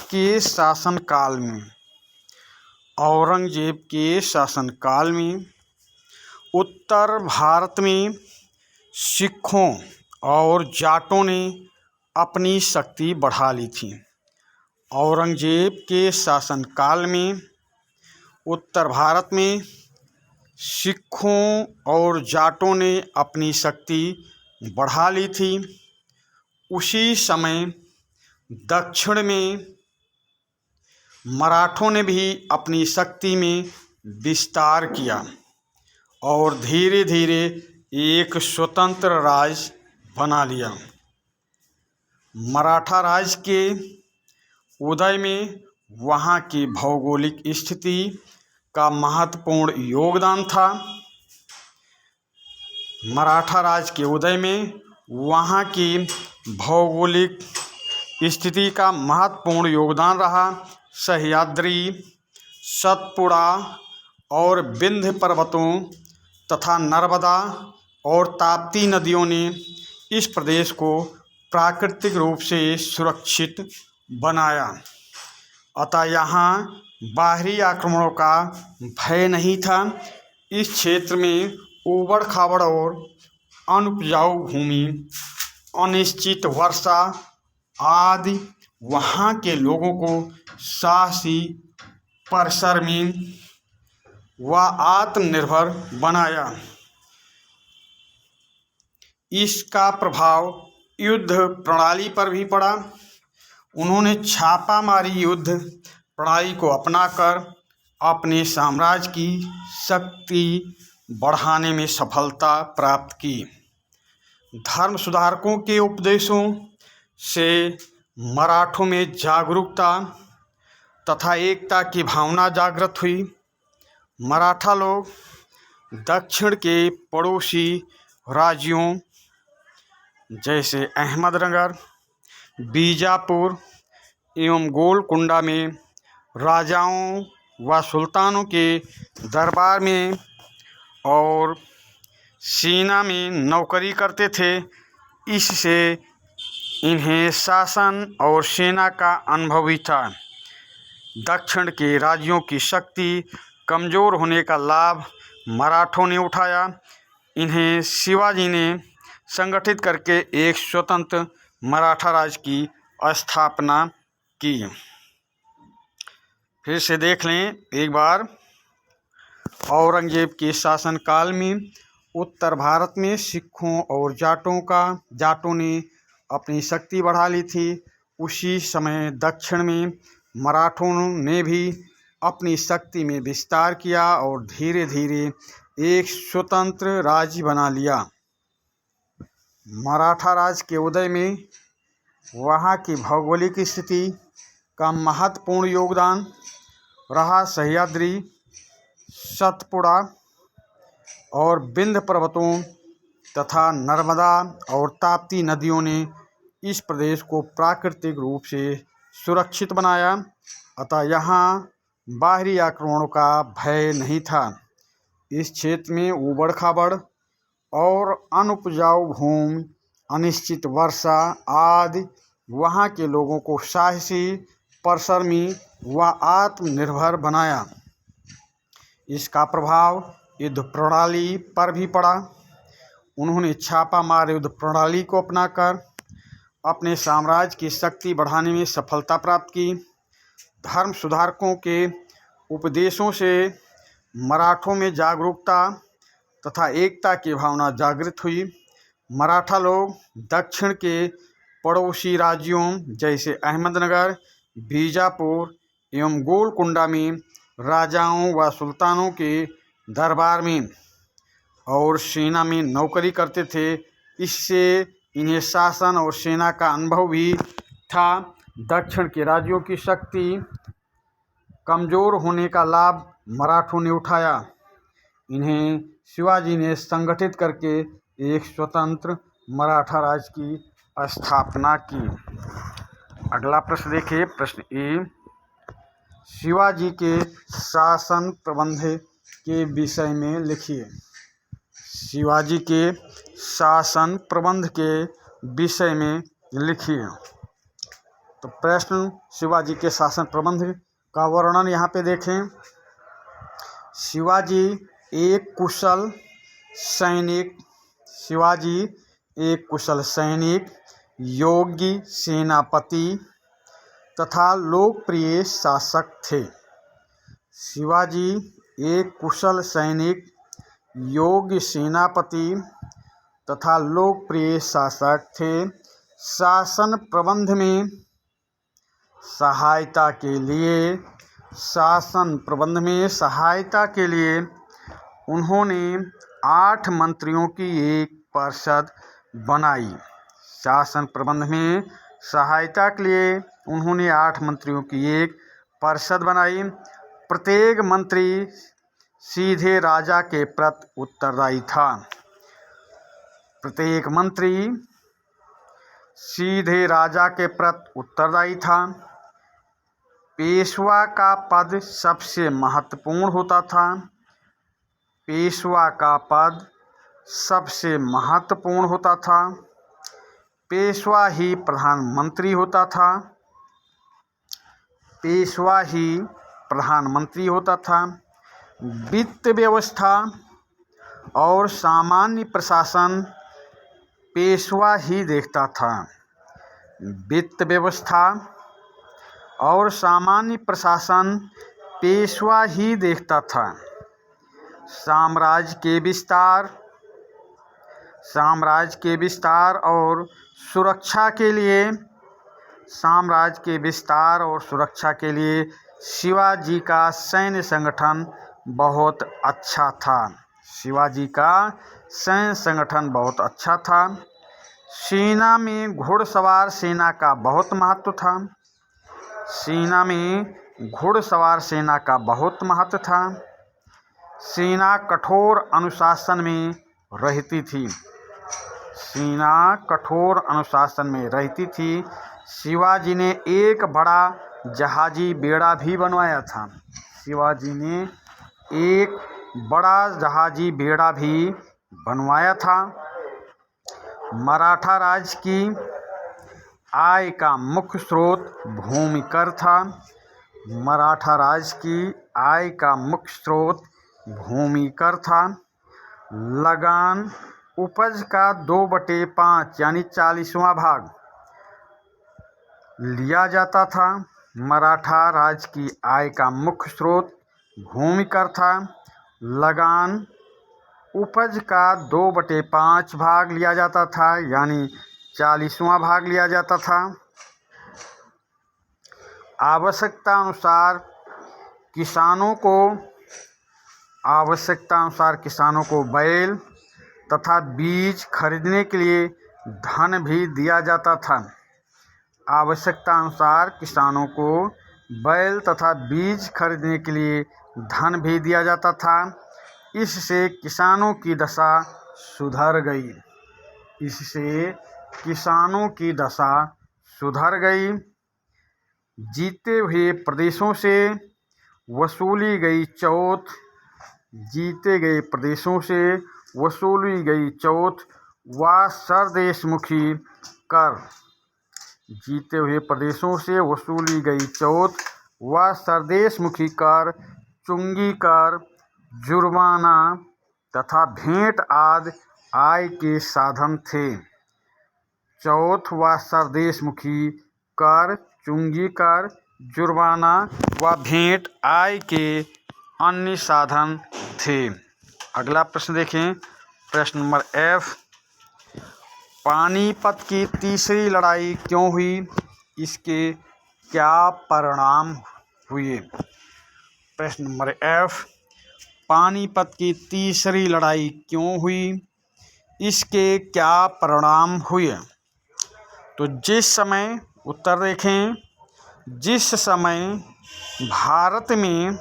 S1: के शासनकाल में उत्तर भारत में सिखों और जाटों ने अपनी शक्ति बढ़ा ली थी। औरंगजेब के शासनकाल में उत्तर भारत में सिखों और जाटों ने अपनी शक्ति बढ़ा ली थी। उसी समय दक्षिण में मराठों ने भी अपनी शक्ति में विस्तार किया और धीरे धीरे एक स्वतंत्र राज्य बना लिया। मराठा राज्य के उदय में वहाँ की भौगोलिक स्थिति का महत्वपूर्ण योगदान था। मराठा राज्य के उदय में वहाँ की भौगोलिक स्थिति का महत्वपूर्ण योगदान रहा। सह्याद्री, सतपुड़ा और विंध्य पर्वतों तथा नर्मदा और ताप्ती नदियों ने इस प्रदेश को प्राकृतिक रूप से सुरक्षित बनाया। अतः यहाँ बाहरी आक्रमणों का भय नहीं था। इस क्षेत्र में ऊबड़ खाबड़ और अनुपजाऊ भूमि, अनिश्चित वर्षा आदि वहाँ के लोगों को साहसी, परिश्रमी व आत्मनिर्भर बनाया। इसका प्रभाव युद्ध प्रणाली पर भी पड़ा। उन्होंने छापामारी युद्ध प्रणाली को अपनाकर अपने साम्राज्य की शक्ति बढ़ाने में सफलता प्राप्त की। धर्म सुधारकों के उपदेशों से मराठों में जागरूकता तथा एकता की भावना जागृत हुई। मराठा लोग दक्षिण के पड़ोसी राज्यों जैसे अहमदनगर, बीजापुर एवं गोलकुंडा में राजाओं व सुल्तानों के दरबार में और सेना में नौकरी करते थे। इससे इन्हें शासन और सेना का अनुभव भी था। दक्षिण के राज्यों की शक्ति कमज़ोर होने का लाभ मराठों ने उठाया। इन्हें शिवाजी ने संगठित करके एक स्वतंत्र मराठा राज्य की स्थापना की। फिर से देख लें एक बार। औरंगजेब के शासनकाल में उत्तर भारत में सिखों और जाटों ने अपनी शक्ति बढ़ा ली थी। उसी समय दक्षिण में मराठों ने भी अपनी शक्ति में विस्तार किया और धीरे धीरे एक स्वतंत्र राज्य बना लिया। मराठा राज्य के उदय में वहाँ की भौगोलिक स्थिति का महत्वपूर्ण योगदान रहा। सह्याद्री, सतपुड़ा और विंध्य पर्वतों तथा नर्मदा और ताप्ती नदियों ने इस प्रदेश को प्राकृतिक रूप से सुरक्षित बनाया। अतः यहाँ बाहरी आक्रमणों का भय नहीं था। इस क्षेत्र में ऊबड़ खाबड़ और अनुपजाऊ भूमि, अनिश्चित वर्षा आदि वहाँ के लोगों को साहसी, परिश्रमी व आत्मनिर्भर बनाया। इसका प्रभाव युद्ध प्रणाली पर भी पड़ा। उन्होंने छापामार युद्ध प्रणाली को अपनाकर अपने साम्राज्य की शक्ति बढ़ाने में सफलता प्राप्त की। धर्म सुधारकों के उपदेशों से मराठों में जागरूकता तथा एकता की भावना जागृत हुई। मराठा लोग दक्षिण के पड़ोसी राज्यों जैसे अहमदनगर, बीजापुर एवं गोलकुंडा में राजाओं व सुल्तानों के दरबार में और सेना में नौकरी करते थे। इससे इन्हें शासन और सेना का अनुभव भी था। दक्षिण के राज्यों की शक्ति कमज़ोर होने का लाभ मराठों ने उठाया। इन्हें शिवाजी ने संगठित करके एक स्वतंत्र मराठा राज्य की स्थापना की। अगला प्रश्न देखिए। प्रश्न ए, शिवाजी के शासन प्रबंध के विषय में लिखिए। शिवाजी के शासन प्रबंध के विषय में लिखिए। तो प्रश्न शिवाजी के शासन प्रबंध का वर्णन यहाँ पे देखें। शिवाजी एक कुशल सैनिक, योग्य सेनापति तथा लोकप्रिय शासक थे। शिवाजी एक कुशल सैनिक, योग्य सेनापति तथा लोकप्रिय शासक थे। शासन प्रबंध में सहायता के लिए उन्होंने 8 मंत्रियों की एक परिषद बनाई। शासन प्रबंध में सहायता के लिए उन्होंने 8 मंत्रियों की एक परिषद बनाई। प्रत्येक मंत्री सीधे राजा के प्रति उत्तरदायी था। पेशवा का पद सबसे महत्वपूर्ण होता था। पेशवा ही प्रधानमंत्री होता था। वित्त व्यवस्था और सामान्य प्रशासन पेशवा ही देखता था। साम्राज्य के विस्तार और सुरक्षा के लिए शिवाजी का सैन्य संगठन बहुत अच्छा था। सेना में घुड़सवार सेना का बहुत महत्व था। सेना कठोर अनुशासन में रहती थी। शिवाजी ने एक बड़ा जहाजी बेड़ा भी बनवाया था। मराठा राज्य की आय का मुख्य स्रोत भूमि कर था। लगान उपज का 2/5 यानी 40वां भाग लिया जाता था। मराठा राज्य की आय का मुख्य स्रोत भूमि कर था। लगान उपज का 2/5 भाग लिया जाता था, यानी 40वां भाग लिया जाता था। आवश्यकता अनुसार किसानों को बैल तथा बीज खरीदने के लिए धन भी दिया जाता था। इससे किसानों की दशा सुधर गई। जीते हुए प्रदेशों से वसूली गई चौथ व सरदेशमुखी कर, चुंगी कर, जुर्माना तथा भेंट आदि आय के साधन थे। चौथ व सरदेशमुखी कर, चुंगी कर, जुर्माना व भेंट आय के अन्य साधन थे। अगला प्रश्न देखें। प्रश्न नंबर F। पानीपत की तीसरी लड़ाई क्यों हुई? इसके क्या परिणाम हुए? प्रश्न नंबर F। पानीपत की तीसरी लड़ाई क्यों हुई? इसके क्या परिणाम हुए? तो जिस समय भारत में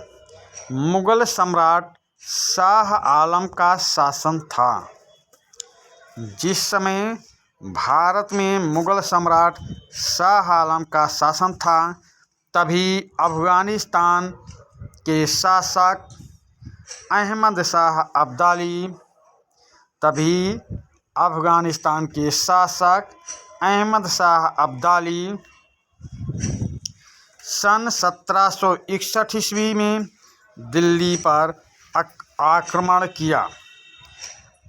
S1: मुगल सम्राट शाह आलम का शासन था, तभी अफगानिस्तान के शासक अहमद शाह अब्दाली सन 1761 ईस्वी में दिल्ली पर आक्रमण किया।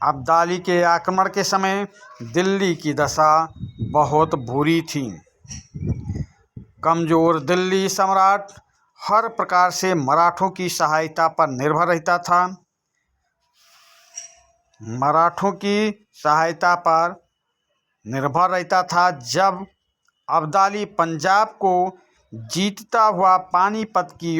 S1: अब्दाली के आक्रमण के समय दिल्ली की दशा बहुत बुरी थी। कमज़ोर दिल्ली सम्राट हर प्रकार से मराठों की सहायता पर निर्भर रहता था। जब अब्दाली पंजाब को जीतता हुआ पानीपत की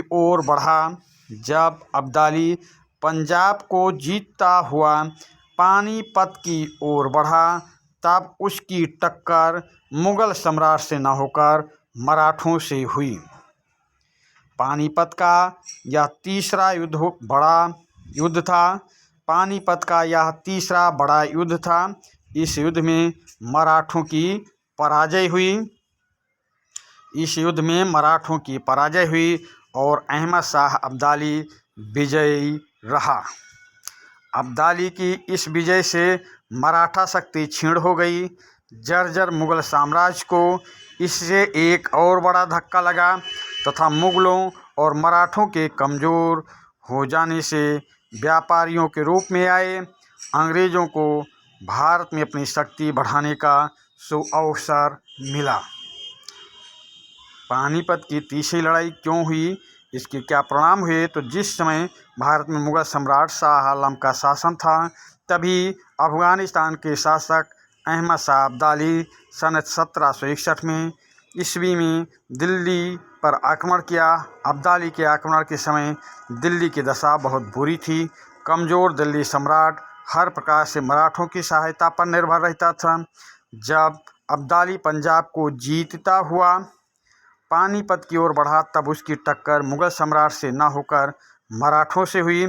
S1: ओर बढ़ा तब उसकी टक्कर मुगल सम्राट से न होकर मराठों से हुई। पानीपत का यह तीसरा बड़ा युद्ध था। इस युद्ध में मराठों की पराजय हुई और अहमद शाह अब्दाली विजयी रहा। अब्दाली की इस विजय से मराठा शक्ति क्षीण हो गई। जर्जर मुगल साम्राज्य को इससे एक और बड़ा धक्का लगा तथा मुगलों और मराठों के कमज़ोर हो जाने से व्यापारियों के रूप में आए अंग्रेज़ों को भारत में अपनी शक्ति बढ़ाने का सुअवसर मिला। पानीपत की तीसरी लड़ाई क्यों हुई, इसके क्या परिणाम हुए? तो जिस समय भारत में मुगल सम्राट शाह आलम का शासन था, तभी अफगानिस्तान के शासक अहमद शाह अब्दाली सन 1761 ईस्वी में दिल्ली पर आक्रमण किया। अब्दाली के आक्रमण के समय दिल्ली की दशा बहुत बुरी थी। कमज़ोर दिल्ली सम्राट हर प्रकार से मराठों की सहायता पर निर्भर रहता था। जब अब्दाली पंजाब को जीतता हुआ पानीपत की ओर बढ़ा तब उसकी टक्कर मुगल सम्राट से न होकर मराठों से हुई।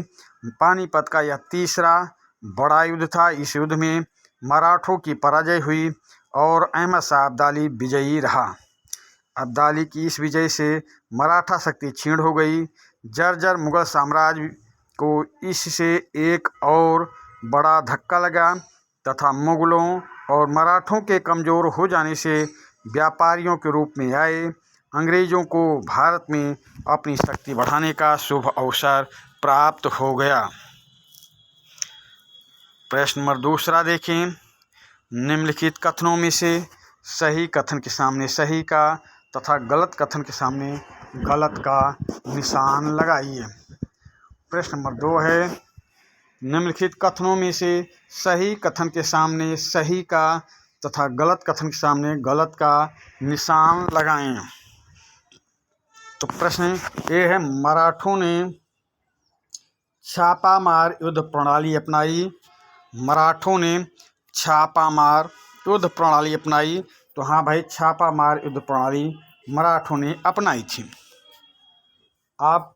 S1: पानीपत का यह तीसरा बड़ा युद्ध था। इस युद्ध में मराठों की पराजय हुई और अहमद शाह अब्दाली विजयी रहा। अब्दाली की इस विजय से मराठा शक्ति क्षीण हो गई। जर्जर मुगल साम्राज्य को इससे एक और बड़ा धक्का लगा तथा मुगलों और मराठों के कमज़ोर हो जाने से व्यापारियों के रूप में आए अंग्रेज़ों को भारत में अपनी शक्ति बढ़ाने का शुभ अवसर प्राप्त हो गया। प्रश्न नंबर दूसरा देखें। निम्नलिखित कथनों में से सही कथन के सामने सही का तथा गलत कथन के सामने गलत का निशान लगाइए। प्रश्न नंबर 2 है, निम्नलिखित कथनों में से सही कथन के सामने सही का तथा गलत कथन के सामने गलत का निशान लगाएं। तो प्रश्न ये है, मराठों ने छापामार युद्ध प्रणाली अपनाई। मराठों ने छापामार युद्ध प्रणाली अपनाई। तो हाँ भाई, छापामार युद्ध प्रणाली मराठों ने अपनाई थी। आप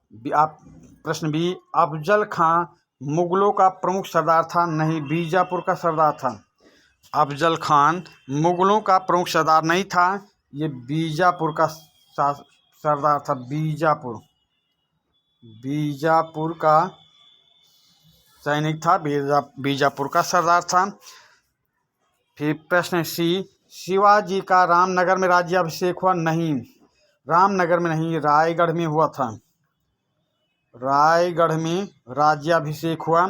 S1: प्रश्न बी, अफजल खां मुगलों का प्रमुख सरदार था? नहीं, बीजापुर का सरदार था। अफजल खान मुगलों का प्रमुख सरदार नहीं था, ये बीजापुर का सरदार था। बीजापुर का सैनिक था, बीजापुर का सरदार था। फिर प्रश्न सी, शिवाजी का रामनगर में राज्याभिषेक हुआ? नहीं, रामनगर में नहीं, रायगढ़ में हुआ था। रायगढ़ में राज्याभिषेक हुआ।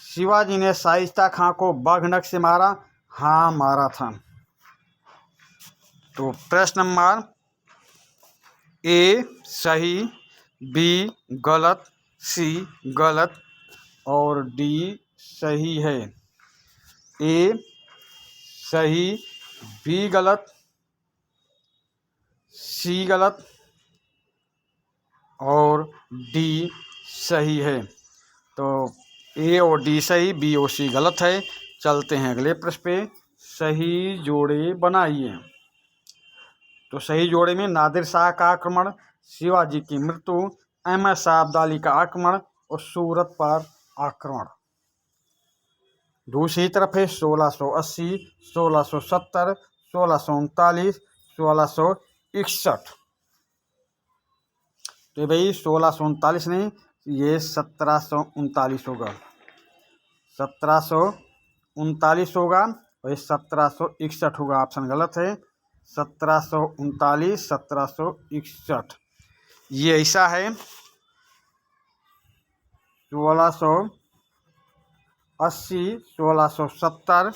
S1: शिवाजी ने शाइस्ता खां को बाघनक से मारा? हाँ, मारा था। तो प्रश्न नंबर ए सही, बी गलत, सी गलत और डी सही है। ए सही, बी गलत, सी गलत और डी सही है। तो ए और डी सही, बी और सी गलत है। चलते हैं अगले प्रश्न पे। सही जोड़े बनाइए। तो सही जोड़े में नादिर शाह का आक्रमण, शिवाजी की मृत्यु, अहमद शाह अब्दाली का आक्रमण और सूरत पर आक्रमण। दूसरी तरफ है 1680, 1670, 1639, 1661। तो भाई 1639 नहीं, ये 1739 होगा। 1739 होगा और 1761 होगा। ऑप्शन गलत है। 1739, 1761। ये ऐसा है 1680, 1670,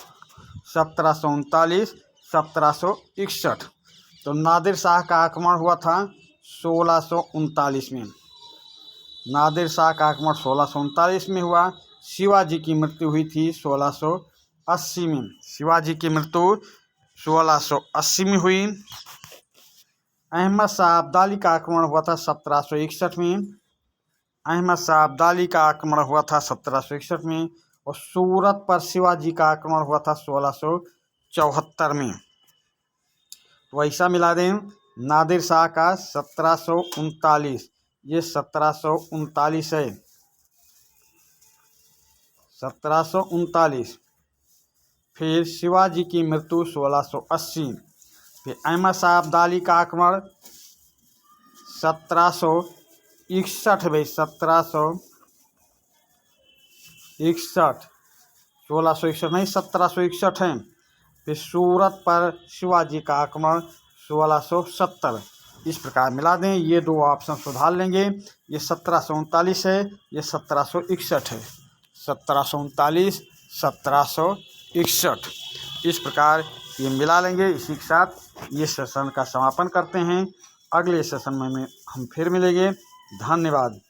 S1: 1739, 1761। तो नादिर शाह का आक्रमण हुआ था 1639 में। नादिर शाह का आक्रमण 1639 में हुआ। शिवाजी की मृत्यु हुई थी 1680 में। शिवाजी की मृत्यु 1680 में हुई। अहमद शाह अब्दाली का आक्रमण हुआ था 1761 में। अहमद शाह अब्दाली का आक्रमण हुआ था 1761 में। और सूरत पर शिवाजी का आक्रमण हुआ था 1674 में। तो ऐसा मिला दें, नादिर शाह का 1739, ये 1739 है, 1739। फिर शिवाजी की मृत्यु 1680। फिर अहमद शाह अब्दाली का आक्रमण 1761 भाई, 1761, 1661 नहीं, 1761 है। फिर सूरत पर शिवाजी का आक्रमण 1670। इस प्रकार मिला दें, ये दो ऑप्शन सुधार लेंगे। ये 1739 है, ये 1761 है, 1739, 1761। इस प्रकार ये मिला लेंगे। इसी के साथ ये सेशन का समापन करते हैं। अगले सेशन में हम फिर मिलेंगे। धन्यवाद।